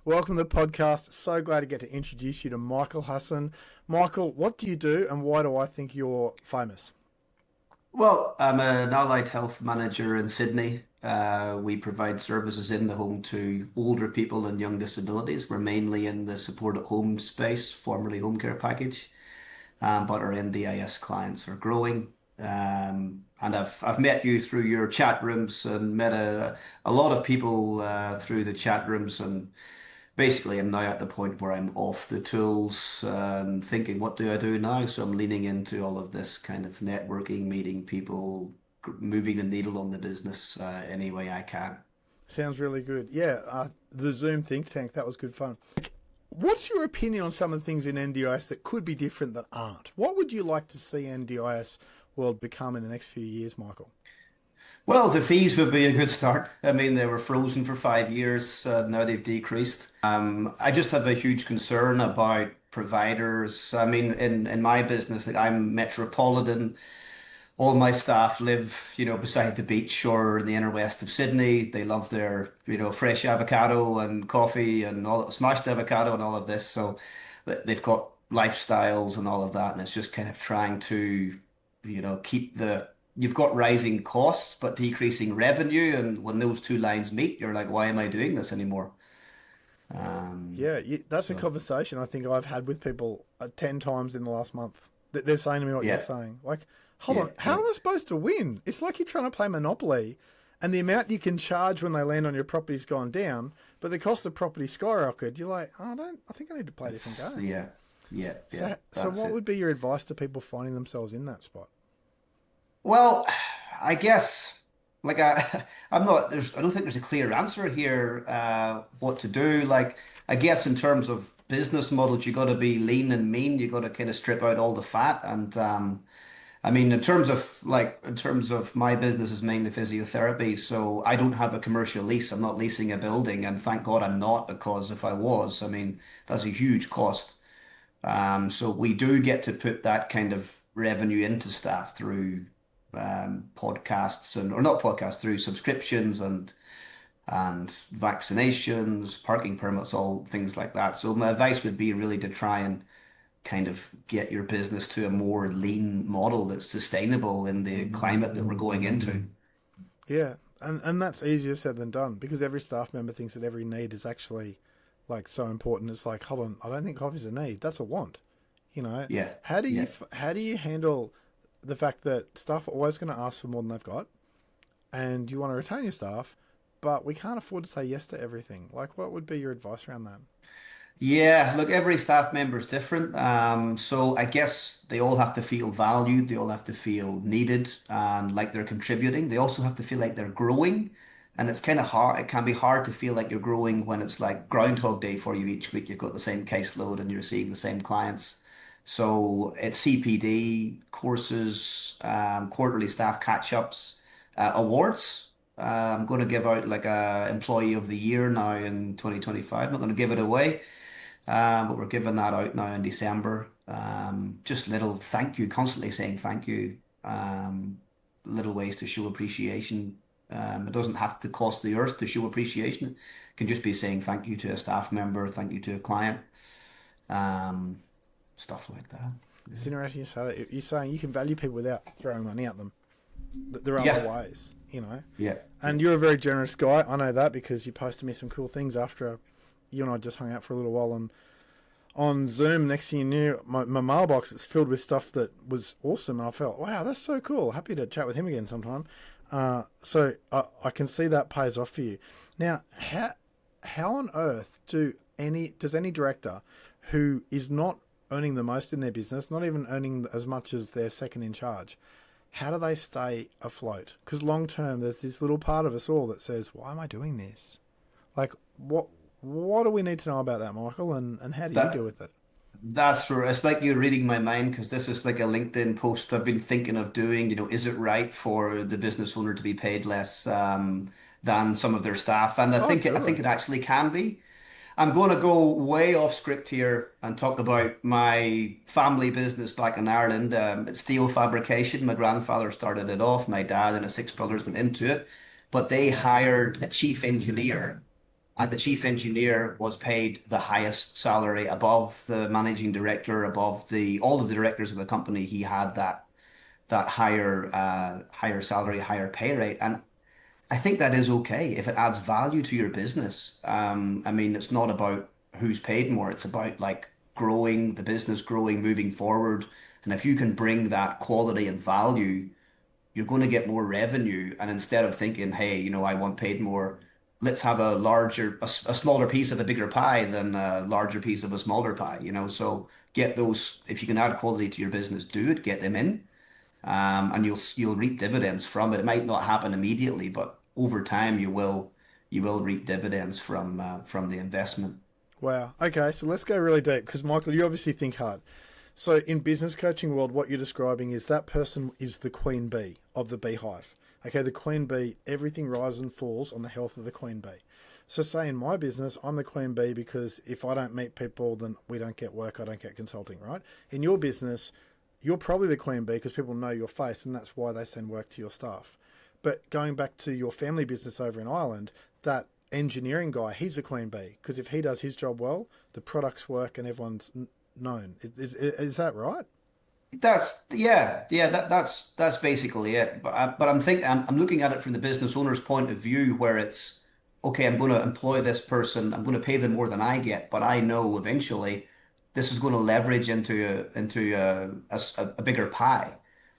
Welcome to the podcast. So glad to get to introduce you to Michael Hasson. Michael, what do you do and why do I think you're famous? Well, I'm an allied health manager in Sydney. We provide services in the home to older people and young disabilities. We're mainly in the support at home space, formerly home care package, but our NDIS clients are growing. And I've met you through your chat rooms and met a lot of people through the chat rooms, and basically I'm now at the point where I'm off the tools and thinking, what do I do now? So I'm leaning into all of this kind of networking, meeting people, moving the needle on the business any way I can. Sounds really good. Yeah, the Zoom think tank, that was good fun. What's your opinion on some of the things in NDIS that could be different that aren't? What would you like to see NDIS world become in the next few years, Michael? Well, the fees would be a good start. I mean, they were frozen for 5 years. Now they've decreased. I just have a huge concern about providers. I mean, in my business, like I'm metropolitan. All my staff live, beside the beach or in the inner west of Sydney. They love their, fresh avocado and coffee and all smashed avocado and all of this. So they've got lifestyles and all of that, and it's just kind of trying to, keep you've got rising costs but decreasing revenue, and when those two lines meet, you're like, why am I doing this anymore? Um, Yeah, that's a so conversation I think I've had with people 10 times in the last month. They're saying to me what you're yeah, saying. Like, hold yeah, on, how yeah. am I supposed to win? It's like you're trying to play Monopoly and the amount you can charge when they land on your property's gone down, but the cost of property skyrocketed. You're like, oh, I think I need to play a different It's game. yeah, yeah, yeah. So That's what it. would be your advice to people finding themselves in that spot? Well, I guess like I'm not I don't think there's a clear answer here what to do. Like I guess in terms of business models, you got to be lean and mean. You got to kind of strip out all the fat. And I mean, in terms of my business is mainly physiotherapy, so I don't have a commercial lease. I'm not leasing a building, and thank God I'm not, because if I was, I mean, that's a huge cost. So we do get to put that kind of revenue into staff through podcasts or not podcasts, through subscriptions and vaccinations, parking permits, all things like that. So my advice would be really to try and kind of get your business to a more lean model that's sustainable in the climate that we're going into. Yeah, and that's easier said than done because every staff member thinks that every need is actually like so important. It's like, hold on, I don't think coffee's a need. That's a want. You know, Yeah, yeah. how do you handle the fact that staff are always going to ask for more than they've got, and you want to retain your staff, but we can't afford to say yes to everything. Like, what would be your advice around that? Yeah, look, every staff member is different. So I guess they all have to feel valued, they all have to feel needed and like they're contributing. They also have to feel like they're growing. And it's kind of hard, it can be hard to feel like you're growing when it's like Groundhog Day for you each week. You've got the same caseload and you're seeing the same clients. So it's CPD, courses, quarterly staff catch-ups, awards. I'm going to give out like a Employee of the Year now in 2025. I'm not going to give it away. But we're giving that out now in December. Just little thank you, constantly saying thank you. Little ways to show appreciation. It doesn't have to cost the earth to show appreciation. It can just be saying thank you to a staff member, thank you to a client, um, stuff like that. It's Yeah. interesting you say that. You're saying you can value people without throwing money at them. There are other Yeah, ways, you know. yeah, yeah. And you're a very generous guy. I know that because you posted me some cool things after you and I just hung out for a little while on Zoom. Next thing you knew, my mailbox is filled with stuff that was awesome. And I felt, wow, that's so cool. Happy to chat with him again sometime. So I can see that pays off for you. Now, how on earth does any director who is not earning the most in their business, not even earning as much as their second in charge, how do they stay afloat? Because long term, there's this little part of us all that says, why am I doing this? Like, what do we need to know about that, Michael? And how do you deal That with it? that's right. It's like you're reading my mind, because this is like a LinkedIn post I've been thinking of doing. Is it right for the business owner to be paid less than some of their staff? And Oh, I do think it. it actually can be. I'm going to go way off script here and talk about my family business back in Ireland. It's steel fabrication. My grandfather started it off. My dad and his six brothers went into it, but they hired a chief engineer And the chief engineer was paid the highest salary above the managing director, above the all of the directors of the company. He had that higher salary, higher pay rate. And I think that is okay if it adds value to your business. I mean, it's not about who's paid more. It's about like growing the business, growing, moving forward. And if you can bring that quality and value, you're going to get more revenue. And instead of thinking, hey, I want paid more, let's have a smaller piece of a bigger pie than a larger piece of a smaller pie. So get those, if you can add quality to your business, do it, get them in, and you'll reap dividends from it. It might not happen immediately, but over time you will reap dividends from the investment. Wow. Okay, so let's go really deep because Michael, you obviously think hard. So in business coaching world, what you're describing is that person is the queen bee of the beehive. Okay, the queen bee, everything rises and falls on the health of the queen bee. So say in my business, I'm the queen bee because if I don't meet people, then we don't get work, I don't get consulting, right? In your business, you're probably the queen bee because people know your face and that's why they send work to your staff. But going back to your family business over in Ireland, that engineering guy, he's a queen bee because if he does his job well, the products work and everyone's known. Is that right? Yeah, that's basically it. But I'm looking at it from the business owner's point of view, where it's okay. I'm going to employ this person. I'm going to pay them more than I get, but I know eventually this is going to leverage into a bigger pie,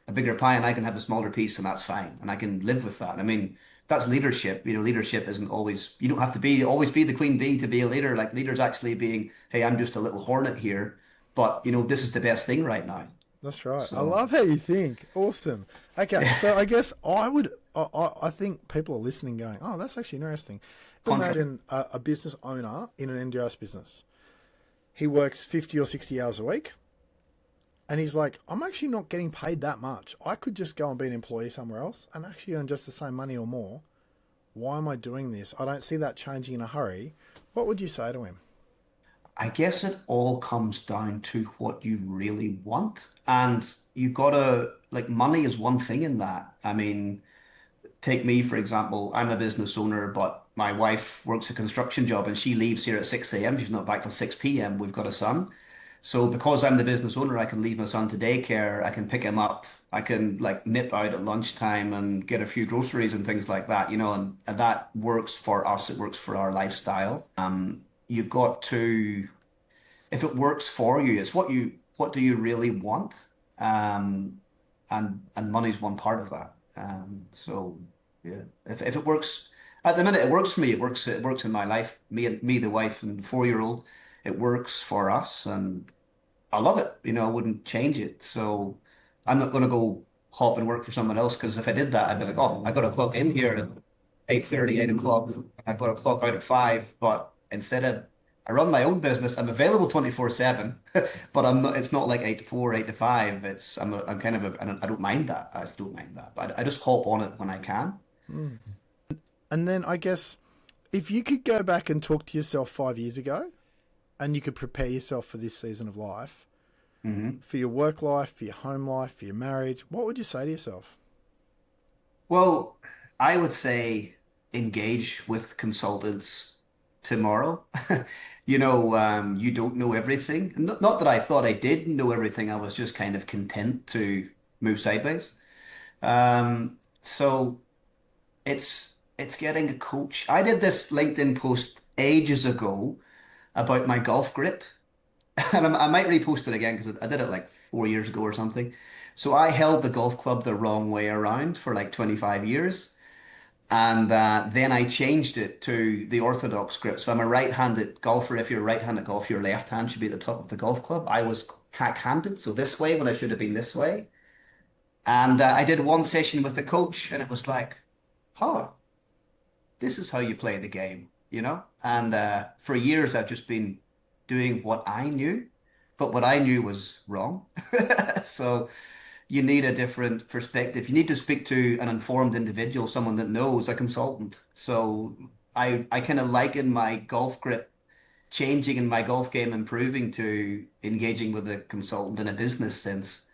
and I can have a smaller piece, and that's fine, and I can live with that. I mean, that's leadership. Leadership isn't always. You don't have to always be the queen bee to be a leader. Like leaders actually being, hey, I'm just a little hornet here, but this is the best thing right now. That's right. I So love how you think. Awesome. Okay, so I guess I would. I think people are listening, going, "Oh, that's actually interesting." contract. Imagine a business owner in an NDIS business. He works 50 or 60 hours a week, and he's like, "I'm actually not getting paid that much. I could just go and be an employee somewhere else and actually earn just the same money or more. Why am I doing this? I don't see that changing in a hurry." What would you say to him? I guess it all comes down to what you really want. And you gotta, like, money is one thing in that. I mean, take me, for example, I'm a business owner, but my wife works a construction job and she leaves here at 6 a.m. She's not back till 6 p.m. We've got a son. So because I'm the business owner, I can leave my son to daycare, I can pick him up, I can like nip out at lunchtime and get a few groceries and things like that, and that works for us, it works for our lifestyle. You got to, if it works for you, it's what do you really want? Um, and money's one part of that. So yeah, if it works at the minute, it works for me. It works in my life. Me, the wife and 4-year-old. It works for us, and I love it. I wouldn't change it. So I'm not going to go hop and work for someone else because if I did that, I'd be like, oh, I got to clock in here at 8:30, 8 o'clock. I got to clock out at 5. But instead of I run my own business, I'm available 24/7, but I'm not. It's not like 8 to 4, 8 to 5. I'm kind of and I don't mind that. I don't mind that. But I just hop on it when I can. Mm. And then I guess if you could go back and talk to yourself 5 years ago, and you could prepare yourself for this season of life, Hmm. for your work life, for your home life, for your marriage, what would you say to yourself? Well, I would say engage with consultants tomorrow. You don't know everything. Not that I thought I did know everything. I was just kind of content to move sideways. So it's getting a coach. I did this LinkedIn post ages ago about my golf grip, and I might repost it again because I did it like 4 years ago or something. So I held the golf club the wrong way around for like 25 years. And then I changed it to the orthodox grip. So I'm a right-handed golfer. If you're a right-handed golfer, your left hand should be at the top of the golf club. I was hack-handed, so this way when I should have been this way. And I did one session with the coach, and it was like, huh, this is how you play the game. And for years, I've just been doing what I knew, but what I knew was wrong. So you need a different perspective. You need to speak to an informed individual, someone that knows, a consultant. So I kind of liken my golf grip changing and my golf game improving to engaging with a consultant in a business sense.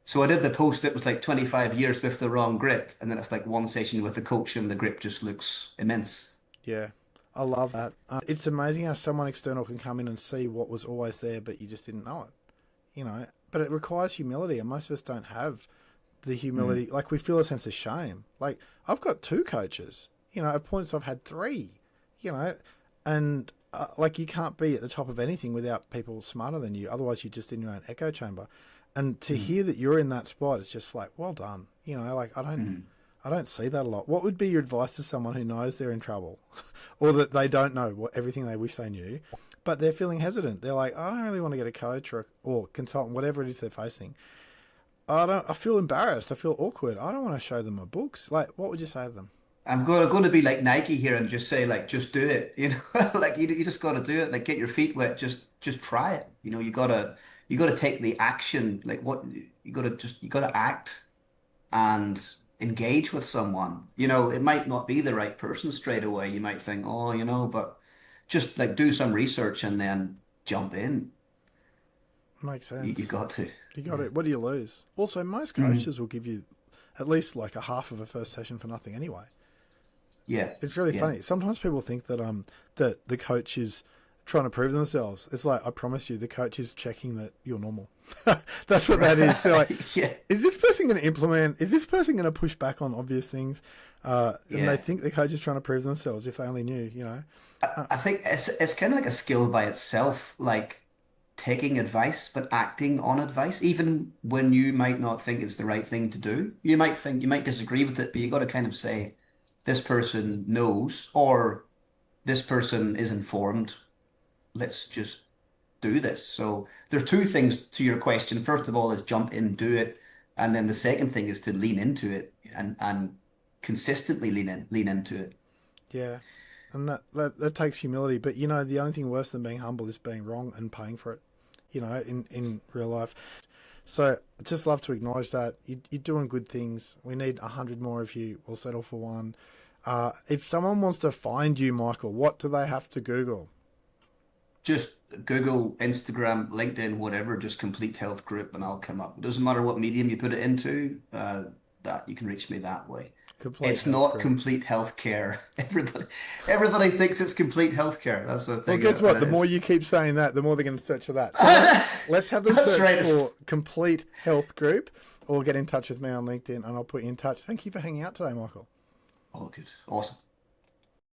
So I did the post that was like 25 years with the wrong grip, and then it's like one session with the coach and the grip just looks immense. Yeah. I love that. It's amazing how someone external can come in and see what was always there, but you just didn't know it. But it requires humility, and most of us don't have the humility. Like, we feel a sense of shame. Like, I've got 2 coaches. At points I've had 3. And like, you can't be at the top of anything without people smarter than you. Otherwise, you're just in your own echo chamber. And to hear that you're in that spot, it's just like, well done. Like, I don't see that a lot. What would be your advice to someone who knows they're in trouble, or that they don't know everything they wish they knew, but they're feeling hesitant? They're like, I don't really want to get a coach or consultant, whatever it is they're facing. I feel embarrassed. I feel awkward. I don't want to show them my books. Like, what would you say to them? I'm going to be like Nike here and just say, like, just do it. Like, you just got to do it. Like, get your feet wet. Just try it. You gotta take the action. Like, what you gotta act and engage with someone. It might not be the right person straight away. You might think, oh, but just like do some research and then jump in. Makes You sense. got to. You got it. What do you lose? Also, most coaches will give you at least like a half of a first session for nothing anyway. Yeah. It's really Yeah. funny. Sometimes people think that that the coach is trying to prove themselves. It's like, I promise you, the coach is checking that you're normal. That's what that is. They're like, Yeah. is this person going to implement? Is this person going to push back on obvious things? And Yeah. they think the coach is trying to prove themselves. If they only knew, I think it's kind of like a skill by itself, like taking advice, but acting on advice, even when you might not think it's the right thing to do. You might disagree with it, but you got to kind of say, this person knows, or this person is informed. Let's just do this. So there are 2 things to your question. First of all is jump in, do it. And then the second thing is to lean into it and consistently lean into it. Yeah. And that takes humility. But the only thing worse than being humble is being wrong and paying for it. In real life. So I'd just love to acknowledge that you're doing good things. We need 100 more of you. We'll settle for 1. If someone wants to find you, Michael, what do they have to Google? Just Google, Instagram, LinkedIn, whatever, just Complete Health Group, and I'll come up. It doesn't matter what medium you put it into, that you can reach me that way. Complete It's Health not Group. complete healthcare. Everybody thinks it's complete healthcare. That's the Well, thing. guess what? The more you keep saying that, the more they're going to search for that. So let's have them That's search right. for Complete Health Group, or get in touch with me on LinkedIn, and I'll put you in touch. Thank you for hanging out today, Michael. Oh, good. Awesome.